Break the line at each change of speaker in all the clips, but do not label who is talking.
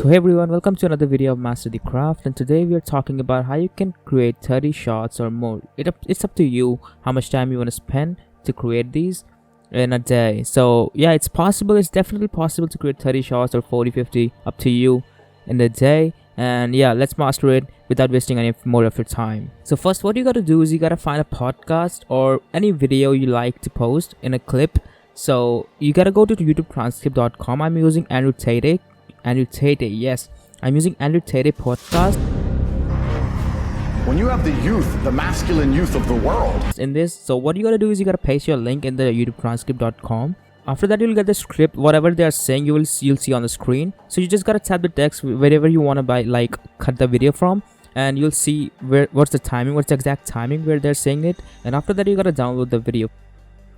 So hey everyone, welcome to another video of Master the Craft, and today we are talking about how you can create 30 shots or more. It's up to you how much time you want to spend to create these in a day. So yeah, it's possible, it's definitely possible to create 30 shots or 40, 50, up to you in a day. And yeah, let's master it without wasting any more of your time. So first, what you gotta do is you gotta find a podcast or any video you like to post in a clip. So you gotta go to YouTubeTranscript.com. I'm using Andrew Tate, yes, I'm using Andrew Tate podcast.
When you have the youth, the masculine youth of the world
In this, so what you gotta do is you gotta paste your link in the YouTubeTranscript.com. After that, you'll get the script, whatever they are saying, you'll see on the screen. So you just gotta tap the text wherever you wanna cut the video from, and you'll see what's the exact timing where they're saying it. And after that, you gotta download the video.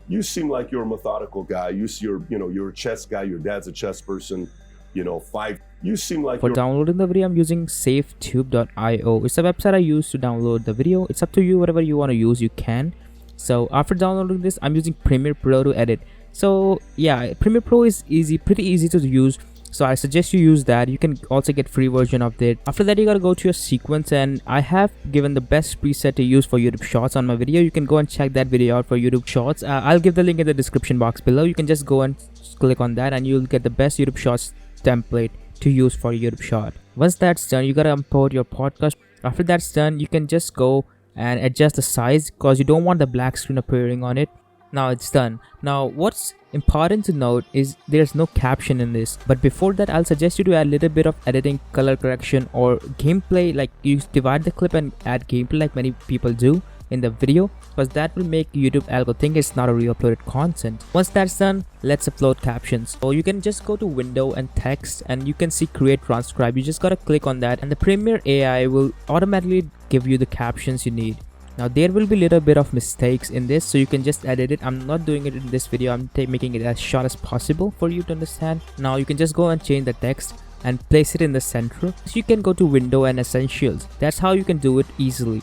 You seem like you're a methodical guy. You're a chess guy. Your dad's a chess person. You seem like
for downloading the video, I'm using safetube.io. It's a website I use to download the video. It's up to you, whatever you want to use, you can. So after downloading this, I'm using Premiere Pro to edit. So yeah, Premiere Pro is pretty easy to use. So I suggest you use that. You can also get free version of it. After that, you gotta go to your sequence, and I have given the best preset to use for YouTube Shorts on my video. You can go and check that video out for YouTube Shorts. I'll give the link in the description box below. You can just go and click on that, and you'll get the best YouTube Shorts template to use for YouTube Short. Once that's done, you gotta import your podcast. After that's done, you can just go and adjust the size because you don't want the black screen appearing on it. Now it's done. Now what's important to note is there's no caption in this, but before that, I'll suggest you to add a little bit of editing, color correction, or gameplay. Like you divide the clip and add gameplay like many people do in the video, because that will make YouTube algo think it's not a re-uploaded content. Once that's done, let's upload captions. So you can just go to window and text, and you can see create transcribe. You just gotta click on that, and the Premiere AI will automatically give you the captions you need. Now there will be a little bit of mistakes in this, so you can just edit it. I'm not doing it in this video. I'm making it as short as possible for you to understand. Now you can just go and change the text and place it in the center. So you can go to window and essentials. That's how you can do it easily.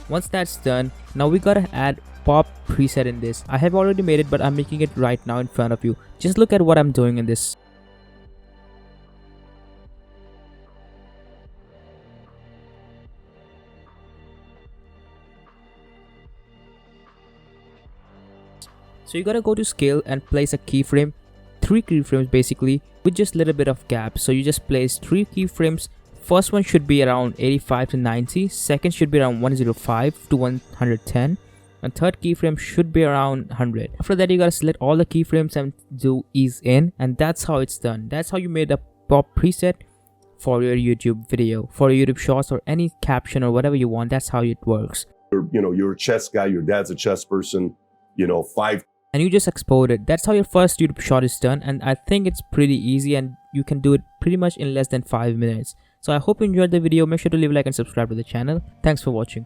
Once that's done, now we gotta add pop preset in this. I have already made it, but I'm making it right now in front of you. Just look at what I'm doing in this. So you gotta go to scale and place a keyframe, 3 keyframes basically, with just a little bit of gap. So you just place 3 keyframes. First one should be around 85 to 90, second should be around 105 to 110, and third keyframe should be around 100. After that, you gotta select all the keyframes and do ease in, and that's how it's done. That's how you made a pop preset for your YouTube video, for your YouTube Shorts, or any caption or whatever you want. That's how it works.
You're a chess guy. Your dad's a chess person.
And you just export it. That's how your first YouTube Short is done, and I think it's pretty easy, and you can do it pretty much in less than 5 minutes. So I hope you enjoyed the video. Make sure to leave a like and subscribe to the channel. Thanks for watching.